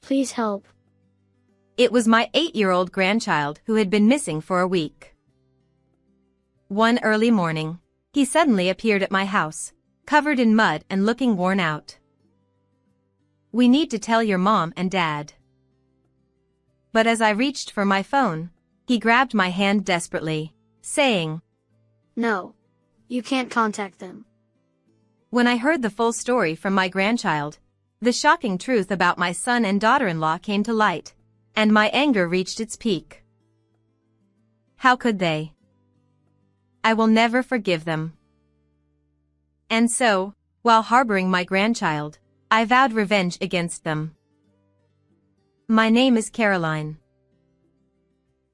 Please help. It was my 8-year-old grandchild who had been missing for a week. One early morning, he suddenly appeared at my house, covered in mud and looking worn out. "We need to tell your mom and dad." But as I reached for my phone, he grabbed my hand desperately, saying, "No. You can't contact them." When I heard the full story from my grandchild, the shocking truth about my son and daughter-in-law came to light, and my anger reached its peak. How could they? I will never forgive them. And so, while harboring my grandchild, I vowed revenge against them. My name is Caroline.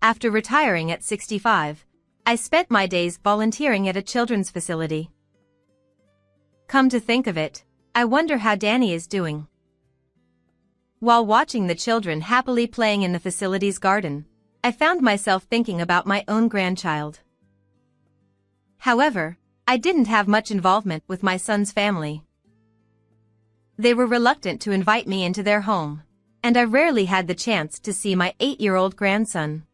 After retiring at 65, I spent my days volunteering at a children's facility. Come to think of it, I wonder how Danny is doing. While watching the children happily playing in the facility's garden, I found myself thinking about my own grandchild. However, I didn't have much involvement with my son's family. They were reluctant to invite me into their home, and I rarely had the chance to see my 8-year-old grandson.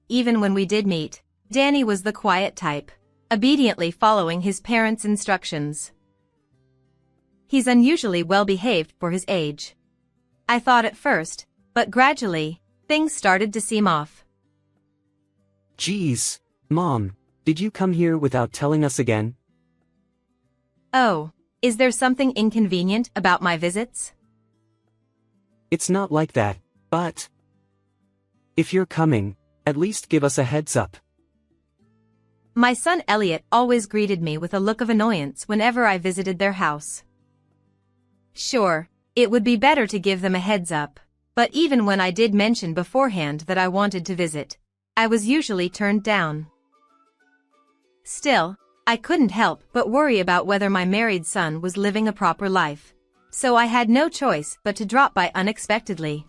Even when we did meet, Danny was the quiet type, obediently following his parents' instructions. He's unusually well-behaved for his age, I thought at first, but gradually, things started to seem off. Geez, Mom, did you come here without telling us again? Oh, is there something inconvenient about my visits? It's not like that, but if you're coming, at least give us a heads up. My son Elliot always greeted me with a look of annoyance whenever I visited their house. Sure, it would be better to give them a heads up, but even when I did mention beforehand that I wanted to visit, I was usually turned down. Still, I couldn't help but worry about whether my married son was living a proper life, so I had no choice but to drop by unexpectedly.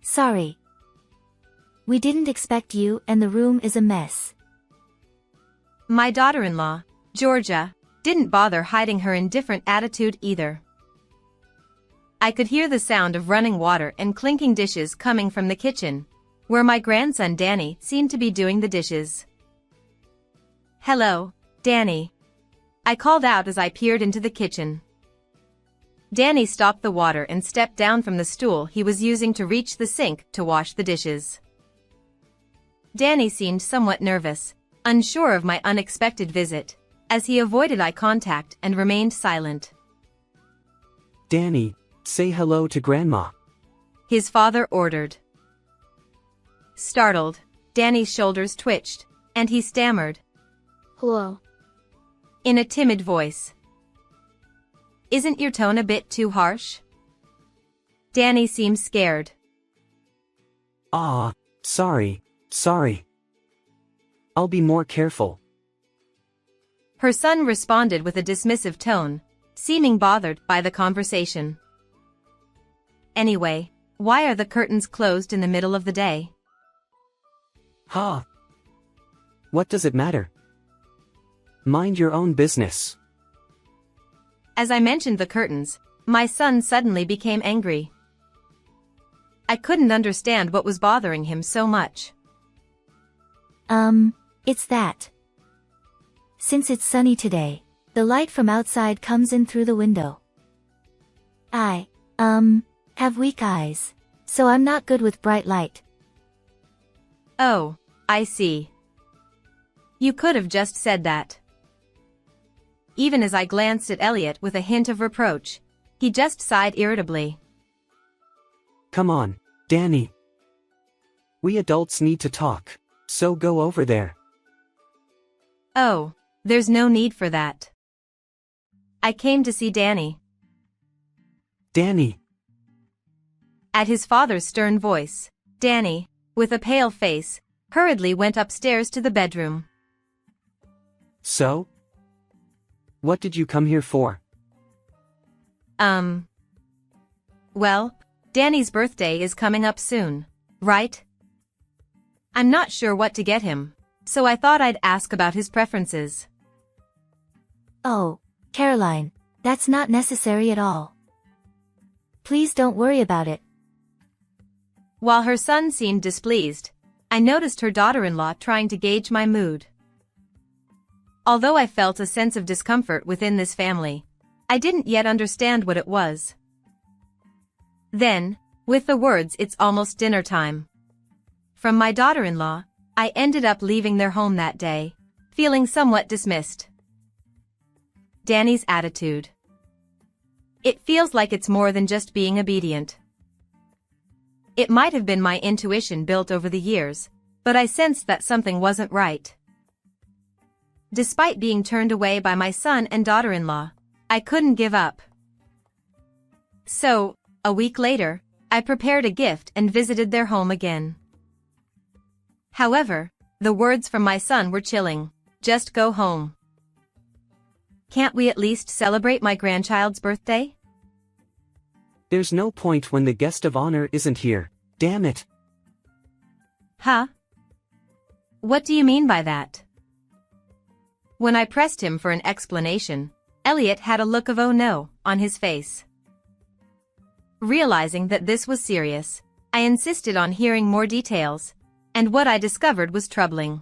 Sorry. We didn't expect you and the room is a mess. My daughter-in-law, Georgia, didn't bother hiding her indifferent attitude either. I could hear the sound of running water and clinking dishes coming from the kitchen, where my grandson Danny seemed to be doing the dishes. "Hello, Danny," I called out as I peered into the kitchen. Danny stopped the water and stepped down from the stool he was using to reach the sink to wash the dishes. Danny seemed somewhat nervous, unsure of my unexpected visit, as he avoided eye contact and remained silent. Danny, say hello to Grandma. His father ordered. Startled, Danny's shoulders twitched, and he stammered, "Hello." in a timid voice. "Isn't your tone a bit too harsh?" Danny seemed scared. Sorry. I'll be more careful." Her son responded with a dismissive tone, seeming bothered by the conversation. "Anyway, why are the curtains closed in the middle of the day?" What does it matter? Mind your own business. As I mentioned the curtains, my son suddenly became angry. I couldn't understand what was bothering him so much. It's that. Since it's sunny today, the light from outside comes in through the window. I, have weak eyes, so I'm not good with bright light. Oh, I see. You could have just said that. Even as I glanced at Elliot with a hint of reproach, he just sighed irritably. Come on, Danny. We adults need to talk, so go over there. Oh, there's no need for that. I came to see Danny. Danny. At his father's stern voice, Danny, with a pale face, hurriedly went upstairs to the bedroom. So? What did you come here for? Well, Danny's birthday is coming up soon, right? I'm not sure what to get him, so I thought I'd ask about his preferences. Oh, Caroline, that's not necessary at all. Please don't worry about it. While her son seemed displeased, I noticed her daughter-in-law trying to gauge my mood. Although I felt a sense of discomfort within this family, I didn't yet understand what it was. Then, with the words "it's almost dinner time" from my daughter-in-law, I ended up leaving their home that day, feeling somewhat dismissed. Danny's attitude. It feels like it's more than just being obedient. It might have been my intuition built over the years, but I sensed that something wasn't right. Despite being turned away by my son and daughter-in-law, I couldn't give up. So, a week later, I prepared a gift and visited their home again. However, the words from my son were chilling. Just go home. Can't we at least celebrate my grandchild's birthday? There's no point when the guest of honor isn't here, damn it. Huh? What do you mean by that? When I pressed him for an explanation, Elliot had a look of "oh no" on his face. Realizing that this was serious, I insisted on hearing more details, and what I discovered was troubling.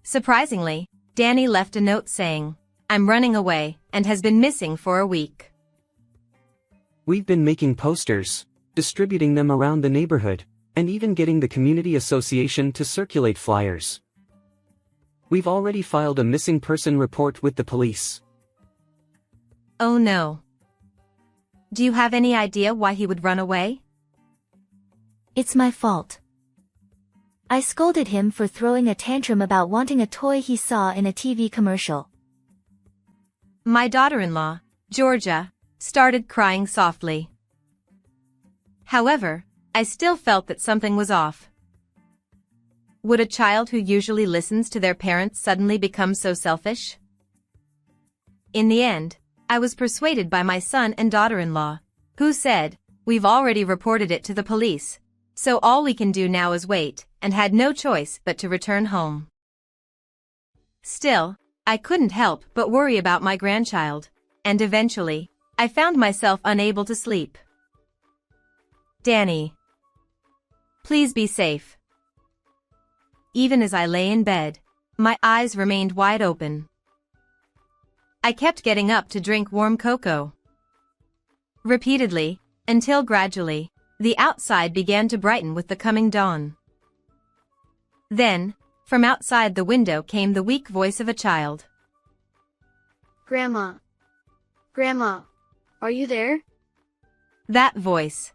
Surprisingly, Danny left a note saying, "I'm running away," and has been missing for a week. We've been making posters, distributing them around the neighborhood, and even getting the community association to circulate flyers. We've already filed a missing person report with the police. Oh no. Do you have any idea why he would run away? It's my fault. I scolded him for throwing a tantrum about wanting a toy he saw in a TV commercial. My daughter-in-law, Georgia, started crying softly. However, I still felt that something was off. Would a child who usually listens to their parents suddenly become so selfish? In the end, I was persuaded by my son and daughter-in-law, who said, "We've already reported it to the police, so all we can do now is wait," and had no choice but to return home. Still, I couldn't help but worry about my grandchild, and eventually, I found myself unable to sleep. Danny. Please be safe. Even as I lay in bed, my eyes remained wide open. I kept getting up to drink warm cocoa. Repeatedly, until gradually, the outside began to brighten with the coming dawn. Then, from outside the window came the weak voice of a child. Grandma. Grandma. Are you there? That voice.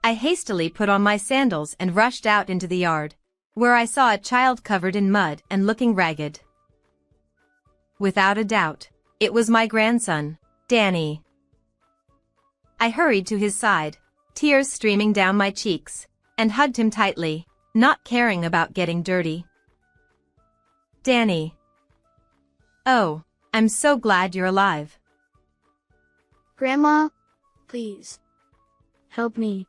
I hastily put on my sandals and rushed out into the yard, where I saw a child covered in mud and looking ragged. Without a doubt, it was my grandson, Danny. I hurried to his side, tears streaming down my cheeks, and hugged him tightly, not caring about getting dirty. Danny. Oh, I'm so glad you're alive. Grandma, please. Help me.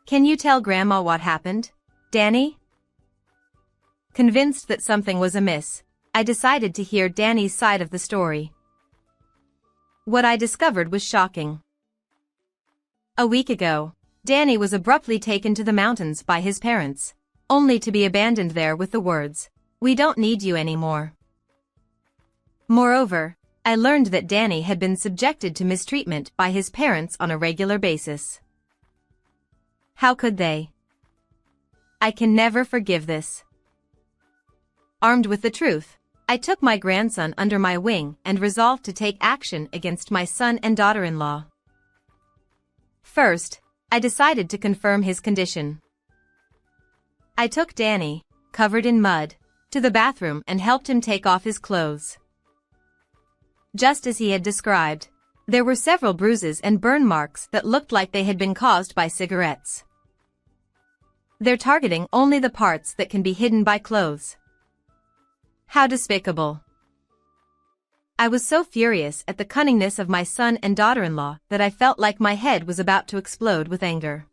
Can you tell Grandma what happened, Danny? Convinced that something was amiss, I decided to hear Danny's side of the story. What I discovered was shocking. A week ago, Danny was abruptly taken to the mountains by his parents, only to be abandoned there with the words, "We don't need you anymore." Moreover, I learned that Danny had been subjected to mistreatment by his parents on a regular basis. How could they? I can never forgive this. Armed with the truth, I took my grandson under my wing and resolved to take action against my son and daughter-in-law. First, I decided to confirm his condition. I took Danny, covered in mud, to the bathroom and helped him take off his clothes. Just as he had described, there were several bruises and burn marks that looked like they had been caused by cigarettes. They're targeting only the parts that can be hidden by clothes. How despicable. I was so furious at the cunningness of my son and daughter-in-law that I felt like my head was about to explode with anger.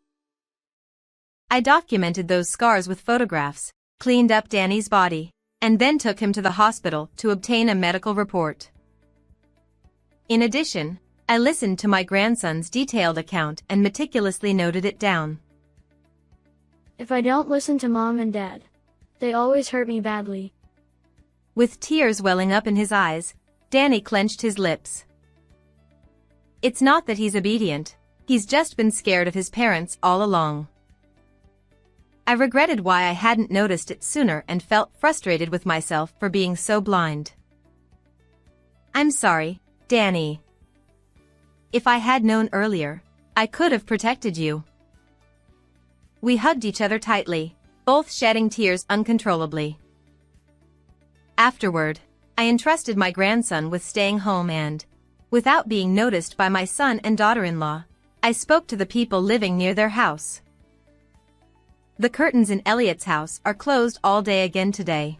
I documented those scars with photographs, cleaned up Danny's body, and then took him to the hospital to obtain a medical report. In addition, I listened to my grandson's detailed account and meticulously noted it down. If I don't listen to Mom and Dad, they always hurt me badly. With tears welling up in his eyes, Danny clenched his lips. It's not that he's obedient, he's just been scared of his parents all along. I regretted why I hadn't noticed it sooner and felt frustrated with myself for being so blind. I'm sorry, Danny. If I had known earlier, I could have protected you. We hugged each other tightly, both shedding tears uncontrollably. Afterward, I entrusted my grandson with staying home and, without being noticed by my son and daughter-in-law, I spoke to the people living near their house. The curtains in Elliot's house are closed all day again today.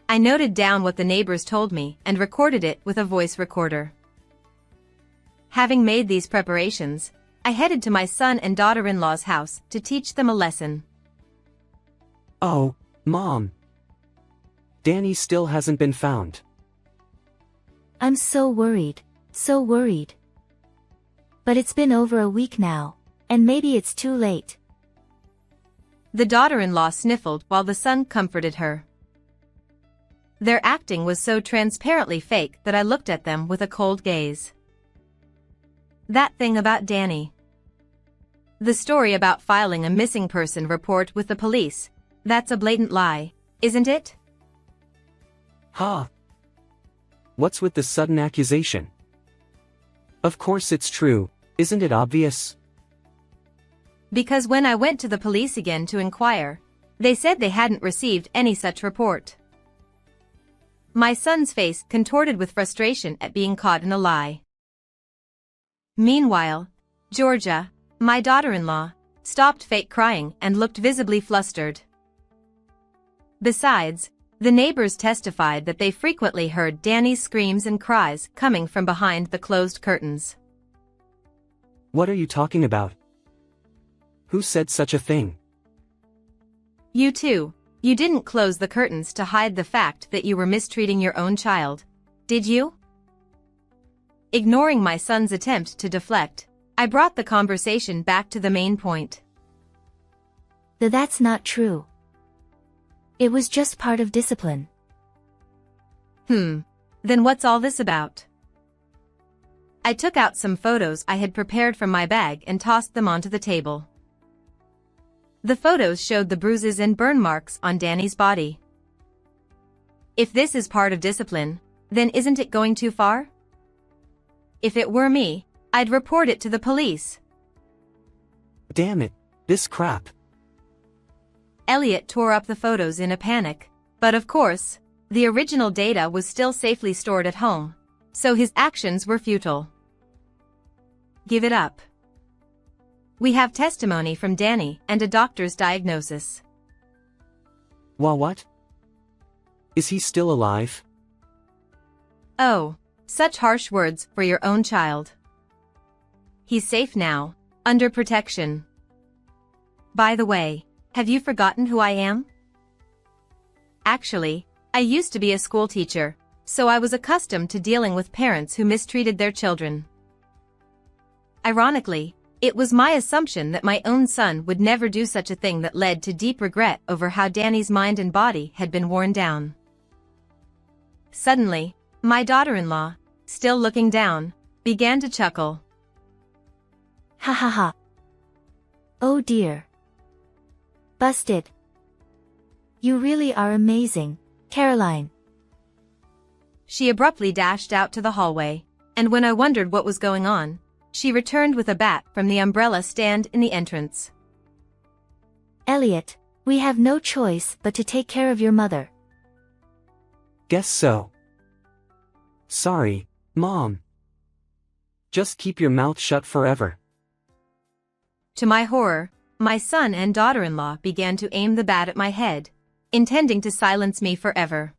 I noted down what the neighbors told me and recorded it with a voice recorder. Having made these preparations, I headed to my son and daughter-in-law's house to teach them a lesson. Oh, Mom. Danny still hasn't been found. I'm so worried, so worried. But it's been over a week now, and maybe it's too late. The daughter-in-law sniffled while the son comforted her. Their acting was so transparently fake that I looked at them with a cold gaze. That thing about Danny. The story about filing a missing person report with the police, that's a blatant lie, isn't it? Ha! What's with the sudden accusation? Of course it's true, isn't it obvious? Because when I went to the police again to inquire, they said they hadn't received any such report. My son's face contorted with frustration at being caught in a lie. Meanwhile, Georgia, my daughter-in-law, stopped fake crying and looked visibly flustered. Besides, the neighbors testified that they frequently heard Danny's screams and cries coming from behind the closed curtains. What are you talking about? Who said such a thing? You too. You didn't close the curtains to hide the fact that you were mistreating your own child, did you? Ignoring my son's attempt to deflect, I brought the conversation back to the main point. That's not true. It was just part of discipline. Then what's all this about? I took out some photos I had prepared from my bag and tossed them onto the table. The photos showed the bruises and burn marks on Danny's body. If this is part of discipline, then isn't it going too far? If it were me, I'd report it to the police. Damn it, this crap. Elliot tore up the photos in a panic, but of course, the original data was still safely stored at home, so his actions were futile. Give it up. We have testimony from Danny and a doctor's diagnosis. What? Is he still alive? Oh, such harsh words for your own child. He's safe now, under protection. By the way, have you forgotten who I am? Actually, I used to be a school teacher, so I was accustomed to dealing with parents who mistreated their children. Ironically, it was my assumption that my own son would never do such a thing that led to deep regret over how Danny's mind and body had been worn down. Suddenly, my daughter-in-law, still looking down, began to chuckle. Ha ha ha. Oh dear. Busted. You really are amazing, Caroline. She abruptly dashed out to the hallway, and when I wondered what was going on, she returned with a bat from the umbrella stand in the entrance. Elliot, we have no choice but to take care of your mother. Guess so. Sorry, Mom. Just keep your mouth shut forever. To my horror, my son and daughter-in-law began to aim the bat at my head, intending to silence me forever.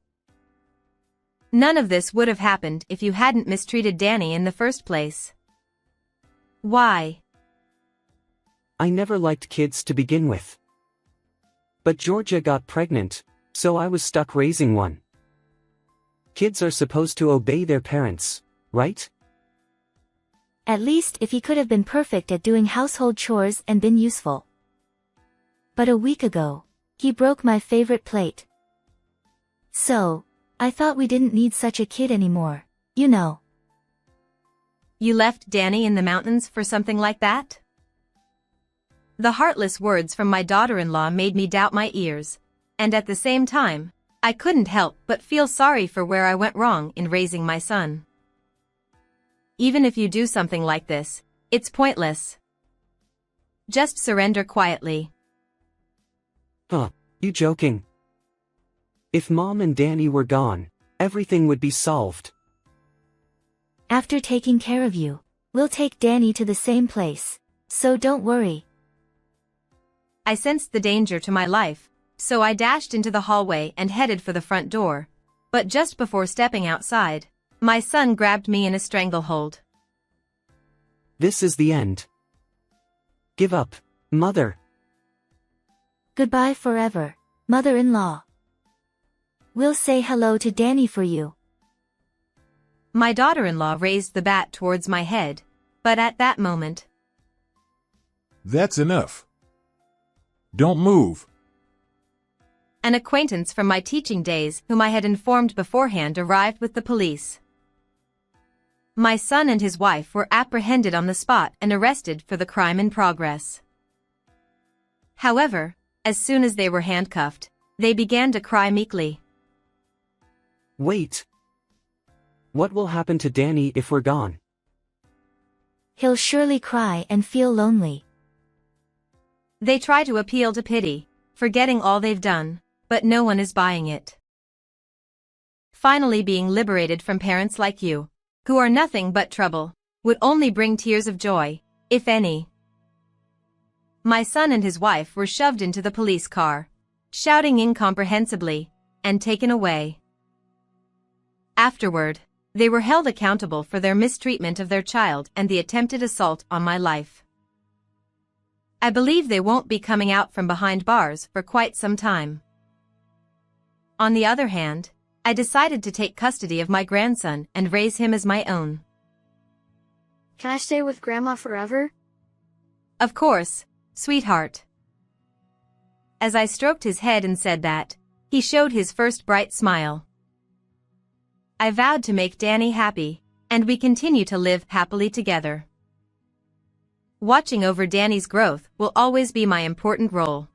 None of this would have happened if you hadn't mistreated Danny in the first place. Why? I never liked kids to begin with. But Georgia got pregnant, so I was stuck raising one. Kids are supposed to obey their parents, right? At least if he could have been perfect at doing household chores and been useful. But a week ago, he broke my favorite plate. So, I thought we didn't need such a kid anymore, you know. You left Danny in the mountains for something like that? The heartless words from my daughter-in-law made me doubt my ears, and at the same time, I couldn't help but feel sorry for where I went wrong in raising my son. Even if you do something like this, it's pointless. Just surrender quietly. Huh, you joking? If Mom and Danny were gone, everything would be solved. After taking care of you, we'll take Danny to the same place, so don't worry. I sensed the danger to my life, so I dashed into the hallway and headed for the front door. But just before stepping outside, my son grabbed me in a stranglehold. This is the end. Give up, Mother. Goodbye forever, mother-in-law. We'll say hello to Danny for you. My daughter-in-law raised the bat towards my head, but at that moment... That's enough. Don't move. An acquaintance from my teaching days whom I had informed beforehand arrived with the police. My son and his wife were apprehended on the spot and arrested for the crime in progress. However, as soon as they were handcuffed, they began to cry meekly. Wait. What will happen to Danny if we're gone? He'll surely cry and feel lonely. They try to appeal to pity, forgetting all they've done, but no one is buying it. Finally being liberated from parents like you, who are nothing but trouble, would only bring tears of joy, if any. My son and his wife were shoved into the police car, shouting incomprehensibly, and taken away. Afterward, they were held accountable for their mistreatment of their child and the attempted assault on my life. I believe they won't be coming out from behind bars for quite some time. On the other hand, I decided to take custody of my grandson and raise him as my own. Can I stay with Grandma forever? Of course, sweetheart. As I stroked his head and said that, he showed his first bright smile. I vowed to make Danny happy, and we continue to live happily together. Watching over Danny's growth will always be my important role.